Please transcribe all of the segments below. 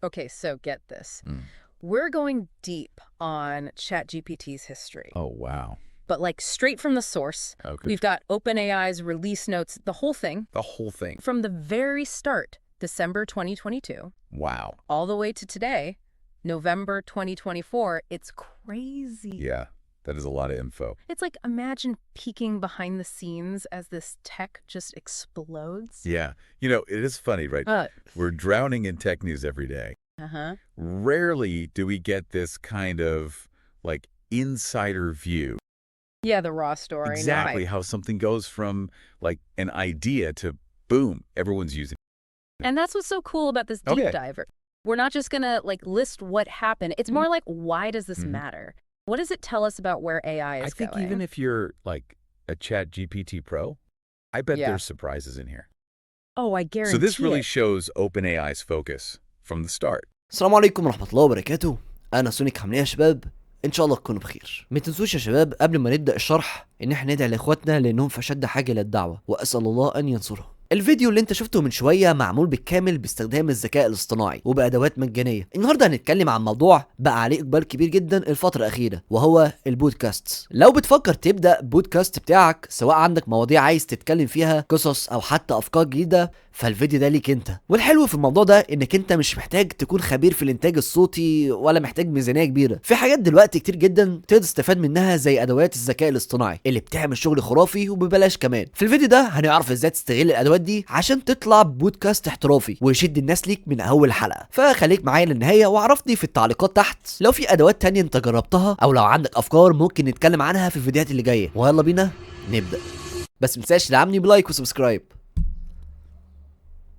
Okay, so get this. We're going deep on ChatGPT's history. Oh, wow. But like straight from the source. Okay. We've got OpenAI's release notes, the whole thing. The whole thing. From the very start, December 2022. Wow. All the way to today, November 2024. It's crazy. Yeah, that is a lot of info. It's like, imagine peeking behind the scenes as this tech just explodes. Yeah. You know, it is funny, right? We're drowning in tech news every day. Rarely do we get this kind of, like, insider view. Yeah, the raw story. Exactly how something goes from, like, an idea to, boom, everyone's using it. And that's what's so cool about this deep dive. We're not just going to, like, list what happened. It's more like, why does this matter? What does it tell us about where AI is going? I think even if you're, like, a ChatGPT pro, I bet there's surprises in here. Oh, I guarantee So this really shows OpenAI's focus from the start. السلام عليكم ورحمة الله وبركاته. أنا سونيك. عاملين يا شباب؟ إن شاء الله تكونوا بخير. ما تنسوش يا شباب قبل ما نبدأ الشرح إن إحنا ندعي لإخواتنا لأنهم في أشد حاجة للدعوة، وأسأل الله أن ينصرهم. الفيديو اللي انت شفته من شوية معمول بالكامل باستخدام الذكاء الاصطناعي وبأدوات مجانية. النهاردة هنتكلم عن موضوع بقى عليه إقبال كبير جدا الفترة الأخيرة، وهو البودكاست. لو بتفكر تبدأ بودكاست بتاعك، سواء عندك مواضيع عايز تتكلم فيها، قصص أو حتى أفكار جديدة، فالفيديو ده ليك انت. والحلو في الموضوع ده انك انت مش محتاج تكون خبير في الانتاج الصوتي ولا محتاج ميزانيه كبيره. في حاجات دلوقتي كتير جدا تقدر تستفاد منها زي ادوات الذكاء الاصطناعي اللي بتعمل شغل خرافي وببلاش كمان. في الفيديو ده هنعرف ازاي تستغل الادوات دي عشان تطلع بودكاست احترافي ويشد الناس ليك من اول حلقه. فخليك معايا للنهايه وعرفني في التعليقات تحت لو في ادوات تانية انت جربتها، او لو عندك افكار ممكن نتكلم عنها في الفيديوهات اللي جايه. ويلا بينا نبدا، بس متنساش تدعمني بلايك وسبسكرايب.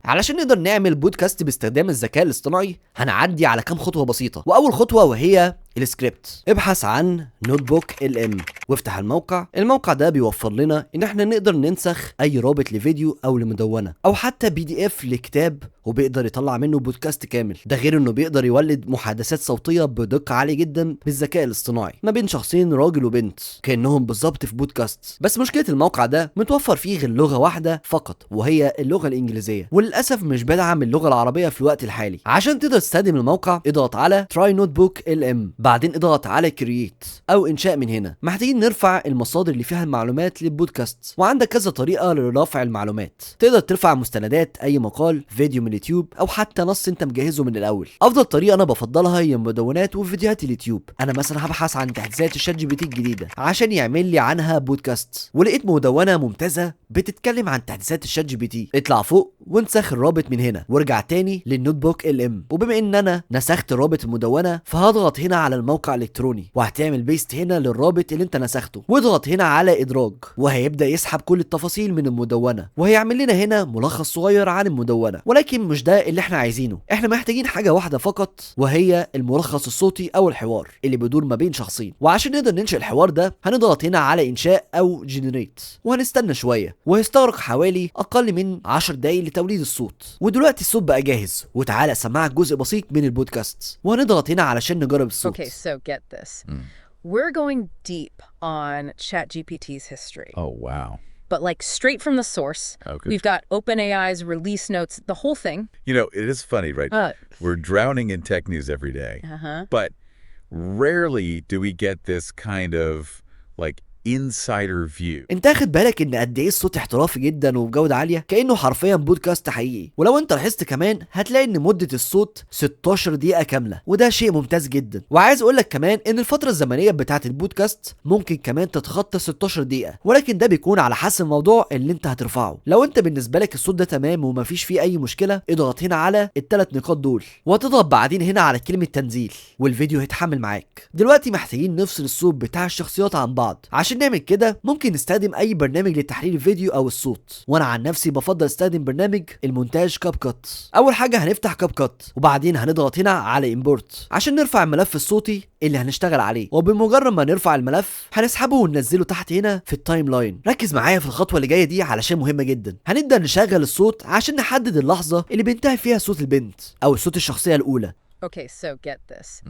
علشان نقدر نعمل بودكاست باستخدام الذكاء الاصطناعي هنعدي على كام خطوة بسيطة. وأول خطوة وهي السكريبت. ابحث عن نوتبوك LM وافتح الموقع ده بيوفر لنا ان احنا نقدر ننسخ اي رابط لفيديو او لمدونة او حتى PDF لكتاب، وبيقدر يطلع منه بودكاست كامل. ده غير انه بيقدر يولد محادثات صوتية بدقة عالية جدا بالذكاء الاصطناعي ما بين شخصين راجل وبنت كأنهم بالظبط في بودكاست. بس مشكلة الموقع ده متوفر فيه غير لغة واحدة فقط، وهي اللغة الإنجليزية، وللأسف مش بدعم اللغة العربية في الوقت الحالي. عشان تقدر تستخدم الموقع اضغط على Try Notebook LM، بعدين اضغط على كرييت او انشاء. من هنا محتاجين نرفع المصادر اللي فيها المعلومات للبودكاست، وعندك كذا طريقه لرفع المعلومات. تقدر ترفع مستندات اي مقال، فيديو من اليوتيوب، او حتى نص انت مجهزه من الاول. افضل طريقه انا بفضلها هي مدونات وفيديوهات اليوتيوب. انا مثلا هبحث عن تحديثات الشات جي بي تي الجديده عشان يعمل لي عنها بودكاست، ولقيت مدونه ممتازه بتتكلم عن تحديثات الشات جي بي تي. اطلع فوق وانسخ الرابط من هنا وارجع تاني للنوت بوك LM. وبما ان انا نسخت رابط المدونه فهضغط هنا على الموقع الالكتروني وهتعمل بيست هنا للرابط اللي انت نسخته، واضغط هنا على ادراج وهيبدا يسحب كل التفاصيل من المدونه، وهيعمل لنا هنا ملخص صغير عن المدونه. ولكن مش ده اللي احنا عايزينه، احنا محتاجين حاجه واحده فقط، وهي الملخص الصوتي او الحوار اللي بيدور ما بين شخصين. وعشان نقدر ننشئ الحوار ده هنضغط هنا على انشاء او جنريت، وهنستنى شويه وهيستغرق حوالي اقل من 10 دقايق لتوليد الصوت. ودلوقتي الصوت بقى جاهز، وتعالى اسمعك جزء بسيط من البودكاست، وهنضغط هنا علشان نجرب الصوت. Okay, so get this. We're going deep on ChatGPT's history. Oh, wow. But like straight from the source. Okay. We've got OpenAI's release notes, the whole thing. You know, it is funny, right? We're drowning in tech news every day. But rarely do we get this kind of, like, insider view. انت اخد بالك ان قد ايه الصوت احترافي جدا وبجوده عاليه، كانه حرفيا بودكاست حقيقي. ولو انت لاحظت كمان هتلاقي ان مده الصوت 16 دقيقه كامله، وده شيء ممتاز جدا. وعايز اقول لك كمان ان الفتره الزمنيه بتاعه البودكاست ممكن كمان تتخطى 16 دقيقه، ولكن ده بيكون على حسب الموضوع اللي انت هترفعه. لو انت بالنسبه لك الصوت ده تمام ومفيش فيه اي مشكله، اضغط هنا على الثلاث نقاط دول وهتضغط بعدين هنا على كلمه تنزيل، والفيديو هيتحمل معاك. دلوقتي محتاجين نفصل الصوت بتاع الشخصيات عن بعض. عشان نعمل كده ممكن نستخدم اي برنامج لتحليل الفيديو او الصوت، وانا عن نفسي بفضل استخدم برنامج المونتاج كاب كات. اول حاجه هنفتح كاب كات، وبعدين هنضغط هنا على امبورت عشان نرفع الملف الصوتي اللي هنشتغل عليه. وبمجرد ما نرفع الملف هنسحبه وننزله تحت هنا في التايم لاين. ركز معايا في الخطوه اللي جايه دي علشان مهمه جدا. هنبدا نشغل الصوت عشان نحدد اللحظه اللي بينتهي فيها صوت البنت او صوت الشخصيه الاولى. Okay, so get this.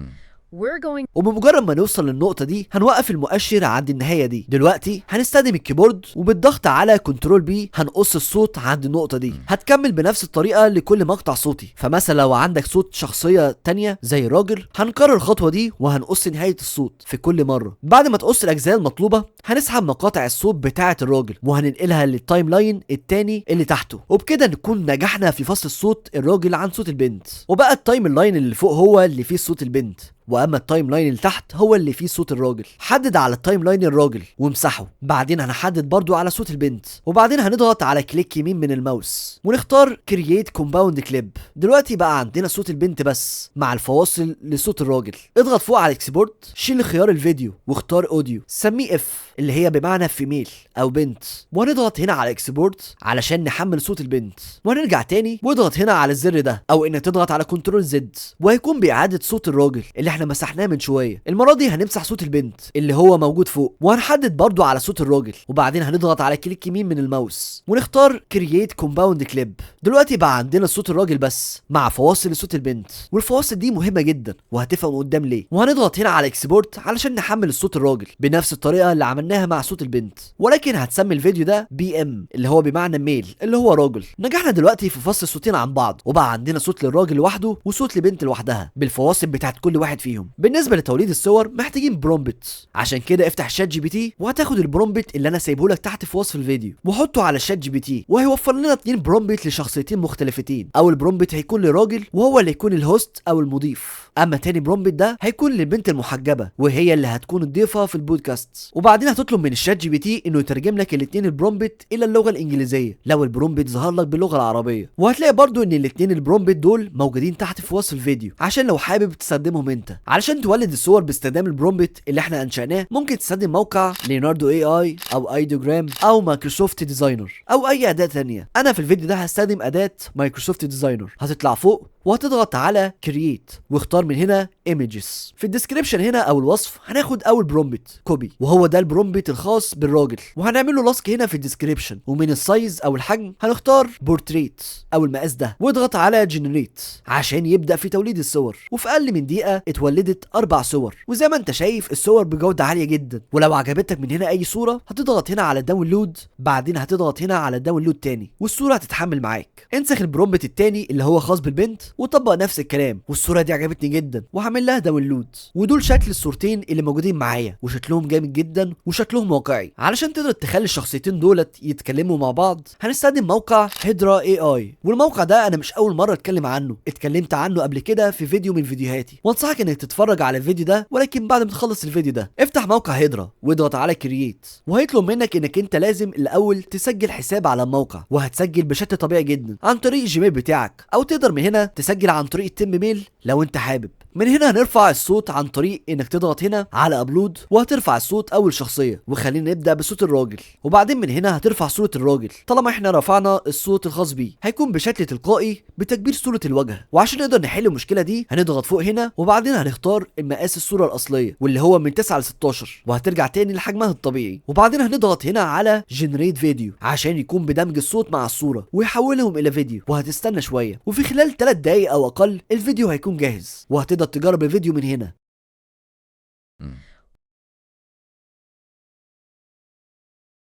وبمجرد ما نوصل للنقطة دي هنوقف المؤشر عند النهاية دي. دلوقتي هنستخدم الكيبورد وبالضغط على كنترول بي هنقص الصوت عند النقطة دي. هتكمل بنفس الطريقة لكل مقطع صوتي. فمثلا لو عندك صوت شخصية تانية زي الراجل هنكرر الخطوة دي وهنقص نهاية الصوت في كل مرة. بعد ما تقص الأجزاء المطلوبة هنسحب مقاطع الصوت بتاعة الراجل وهننقلها للتايم لاين التاني اللي تحته، وبكده نكون نجحنا في فصل صوت الراجل عن صوت البنت. وبقى التايم لاين اللي فوق هو اللي فيه صوت البنت، واما التايم لاين اللي تحت هو اللي فيه صوت الراجل. حدد على التايم لاين الراجل وامسحه. بعدين هنحدد برضو على صوت البنت، وبعدين هنضغط على كليك يمين من الماوس ونختار كرييت كومباوند كليب. دلوقتي بقى عندنا صوت البنت بس مع الفواصل لصوت الراجل. اضغط فوق على اكسبورت، شيل خيار الفيديو واختار اوديو، سميه اف اللي هي بمعنى فيميل او بنت، وهنضغط هنا على اكسبورت علشان نحمل صوت البنت، وهنرجع تاني واضغط هنا على الزر ده او انك تضغط على كنترول زد وهيكون باعاده صوت الراجل اللي احنا مسحناه من شويه. المره دي هنمسح صوت البنت اللي هو موجود فوق، وهنحدد برضو على صوت الراجل، وبعدين هنضغط على كليك يمين من الماوس ونختار كرييت كومباوند كليب. دلوقتي بقى عندنا صوت الراجل بس مع فواصل لصوت البنت، والفواصل دي مهمه جدا وهتفهم قدام ليه. وهنضغط هنا على اكسبورت علشان نحمل صوت الراجل بنفس الطريقه اللي عملناها مع صوت البنت، ولكن هتسمي الفيديو ده بي ام اللي هو بمعنى ميل اللي هو راجل. نجحنا دلوقتي في فصل الصوتين عن بعض، وبقى عندنا صوت للراجل لوحده وصوت لبنت لوحدها بالفواصل بتاعت كل واحد فيهم. بالنسبه لتوليد الصور محتاجين برومبت، عشان كده افتح شات جي بي تي وهتاخد البرومبت اللي انا سايبه لك تحت في وصف الفيديو وحطه على شات جي بي تي، وهيوفر لنا 2 برومبت لشخصيتين مختلفتين. اول برومبت هيكون لراجل وهو اللي هيكون الهوست او المضيف، اما تاني برومبت ده هيكون للبنت المحجبه وهي اللي هتكون الضيفه في البودكاست. وبعدين هتطلب من الشات جي بي تي انه يترجم لك الاثنين البرومبت الى اللغه الانجليزيه لو البرومبت ظهر لك باللغه العربيه. وهتلاقي برضو ان الاثنين البرومبت دول موجودين تحت في وصف الفيديو عشان لو حابب تستخدمهم انت. علشان تولد الصور باستخدام البرومبت اللي احنا انشأناه ممكن تستخدم موقع ليوناردو اي اي او ايديوجرام او مايكروسوفت ديزاينر او اي اداه ثانيه. انا في الفيديو ده هستخدم اداه مايكروسوفت ديزاينر. هتطلع فوق وهتضغط على كرييت واختار من هنا ايمجز. في الديسكريبشن هنا او الوصف هناخد اول برومبت كوبي، وهو ده البرومبت الخاص بالراجل، وهنعمل له لاسك هنا في الديسكريبشن. ومن السايز او الحجم هنختار بورتريت او المقاس ده، واضغط على جنريت عشان يبدا في توليد الصور. وفي اقل من دقيقه اتولدت 4 صور، وزي ما انت شايف الصور بجوده عاليه جدا. ولو عجبتك من هنا اي صوره هتضغط هنا على داونلود، بعدين هتضغط هنا على داونلود تاني والصوره هتتحمل معاك. انسخ البرومبت التاني اللي هو خاص بالبنت وطبق نفس الكلام، والصوره دي عجبتني جدا وهعمل لها داونلود. ودول شكل الصورتين اللي موجودين معايا وشكلهم جامد جدا وشكلهم واقعي. علشان تقدر تخلي الشخصيتين دولت يتكلموا مع بعض هنستخدم موقع هيدرا اي اي، والموقع ده انا مش اول مره اتكلم عنه، اتكلمت عنه قبل كده في فيديو من فيديوهاتي، وانصحك انك تتفرج على الفيديو ده. ولكن بعد ما تخلص الفيديو ده افتح موقع هيدرا واضغط على كرييت، وهيطلب منك انك انت لازم الاول تسجل حساب على الموقع، وهتسجل بشكل طبيعي جدا عن طريق الجيميل بتاعك، او تقدر من هنا تسجل عن طريق التم ميل لو انت حابب. من هنا هنرفع الصوت عن طريق انك تضغط هنا على ابلود، وهترفع الصوت اول شخصيه. وخلينا نبدا بصوت الراجل، وبعدين من هنا هترفع صوره الراجل. طالما احنا رفعنا الصوت الخاص بيه هيكون بشكل تلقائي بتكبير صوره الوجه. وعشان نقدر نحل المشكله دي هنضغط فوق هنا، وبعدين هنختار مقاس الصوره الاصليه واللي هو من 9 ل 16، وهترجع تاني لحجمها الطبيعي. وبعدين هنضغط هنا على جنريت فيديو عشان يكون بدمج الصوت مع الصوره ويحولهم الى فيديو. وهتستنى شويه، وفي خلال 3 دقايق او اقل الفيديو هيكون جاهز، وهتقدر تجرب الفيديو من هنا.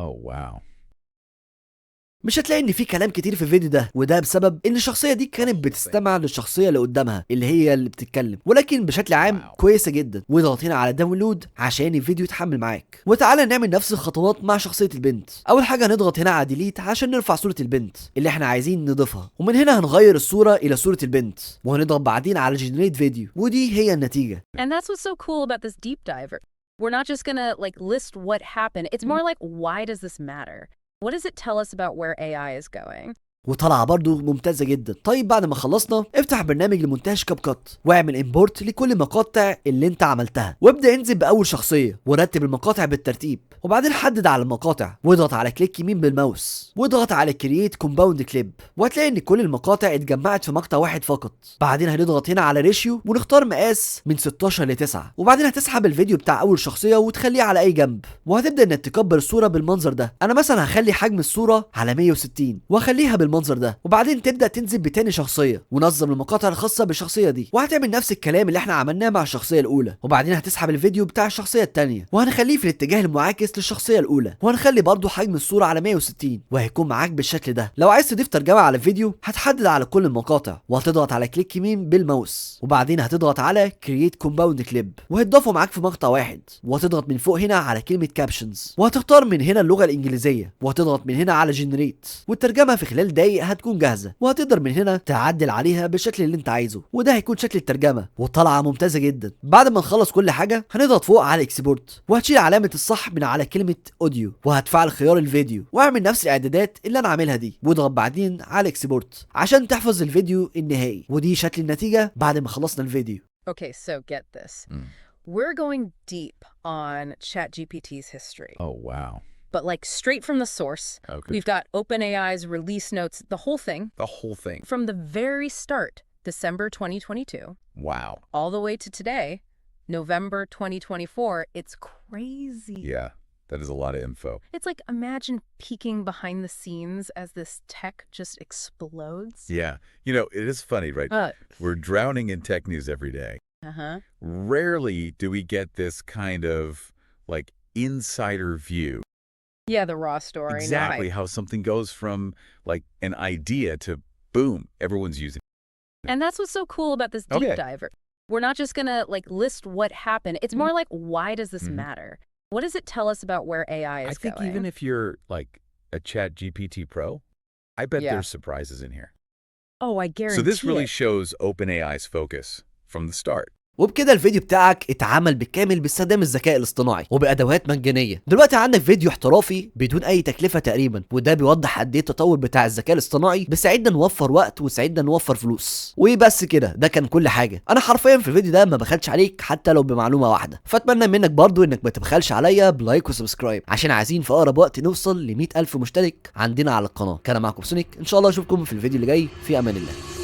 واو. مش هتلاقي ان في كلام كتير في الفيديو ده، وده بسبب ان الشخصيه دي كانت بتستمع للشخصيه اللي قدامها اللي هي اللي بتتكلم، ولكن بشكل عام كويسه جدا. واضغط هنا على داونلود عشان الفيديو يتحمل معاك. وتعالى نعمل نفس الخطوات مع شخصيه البنت. اول حاجه هنضغط هنا على ديليت عشان نرفع صوره البنت اللي احنا عايزين نضيفها، ومن هنا هنغير الصوره الى صوره البنت، وهنضغط بعدين على جنريت فيديو، ودي هي النتيجه. And that's what's so cool about this deep diver. We're not just gonna list what happened. It's more like, why does this matter? What does it tell us about where AI is going? وطلع برضو ممتازه جدا. طيب بعد ما خلصنا افتح برنامج لمونتاج كاب كات واعمل امبورت لكل المقاطع اللي انت عملتها، وابدا انزل باول شخصيه ورتب المقاطع بالترتيب، وبعدين حدد على المقاطع واضغط على كليك يمين بالماوس واضغط على كرييت كومباوند كليب، وهتلاقي ان كل المقاطع اتجمعت في مقطع واحد فقط. بعدين هنضغط هنا على ريشيو ونختار مقاس من 16 ل 9، وبعدين هتسحب الفيديو بتاع اول شخصيه وتخليه على اي جنب، وهتبدا انك تكبر الصوره بالمنظر ده. انا مثلا هخلي حجم الصوره على 160 واخليها بالمنظر بالمنظر ده، وبعدين تبدا تنزل بتاني شخصيه ونظم المقاطع الخاصه بالشخصيه دي، وهتعمل نفس الكلام اللي احنا عملناه مع الشخصيه الاولى، وبعدين هتسحب الفيديو بتاع الشخصيه الثانيه وهنخليه في الاتجاه المعاكس للشخصيه الاولى، وهنخلي برضو حجم الصوره على 160 وهيكون معاك بالشكل ده. لو عايز تضيف ترجمه على الفيديو هتحدد على كل المقاطع وهتضغط على كليك يمين بالماوس، وبعدين هتضغط على كرييت كومباوند كليب وهتضافه معاك في مقطع واحد، وهتضغط من فوق هنا على كلمه كابشنز وهتختار من هنا اللغه الانجليزيه وهتضغط من هنا على جنريت، والترجمه في خلال دقايق هتكون جاهزه، وهتقدر من هنا تعدل عليها بالشكل اللي انت عايزه، وده هيكون شكل الترجمه وطلعه ممتازه جدا. بعد ما نخلص كل حاجه هنضغط فوق على اكسبورت وهتشيل علامه الصح من على كلمه اوديو وهتفعل خيار الفيديو واعمل نفس الاعدادات اللي انا عاملها دي، واضغط بعدين على اكسبورت عشان تحفظ الفيديو النهائي، ودي شكل النتيجه بعد ما خلصنا الفيديو. Okay, so get this. We're going deep on ChatGPT's history. Oh, wow. But like straight from the source. Okay. We've got OpenAI's release notes, the whole thing. The whole thing. From the very start, December 2022. Wow. All the way to today, November 2024. It's crazy. Yeah, that is a lot of info. It's like, imagine peeking behind the scenes as this tech just explodes. Yeah. You know, it is funny, right? We're drowning in tech news every day. Rarely do we get this kind of, like, insider view. Yeah, the raw story. Exactly how something goes from, like, an idea to, boom, everyone's using it. And that's what's so cool about this deep diver. We're not just going to, like, list what happened. It's more like, why does this matter? What does it tell us about where AI is going? I think even if you're, like, a ChatGPT Pro, I bet there's surprises in here. Oh, I guarantee So this really shows OpenAI's focus from the start. وبكده الفيديو بتاعك اتعمل بالكامل باستخدام الذكاء الاصطناعي وبادوات مجانيه. دلوقتي عندك فيديو احترافي بدون اي تكلفه تقريبا، وده بيوضح قد ايه التطور بتاع الذكاء الاصطناعي بيساعدنا نوفر وقت ويساعدنا نوفر فلوس. وبس كده، ده كان كل حاجه. انا حرفيا في الفيديو ده ما بخلش عليك حتى لو بمعلومه واحده، فاتمنى منك برضو انك ما تبخلش عليا بلايك وسبسكرايب عشان عايزين في اقرب وقت نوصل ل 100,000 مشترك عندنا على القناه. كان معاكم سونيك، ان شاء الله اشوفكم في الفيديو اللي جاي. في امان الله.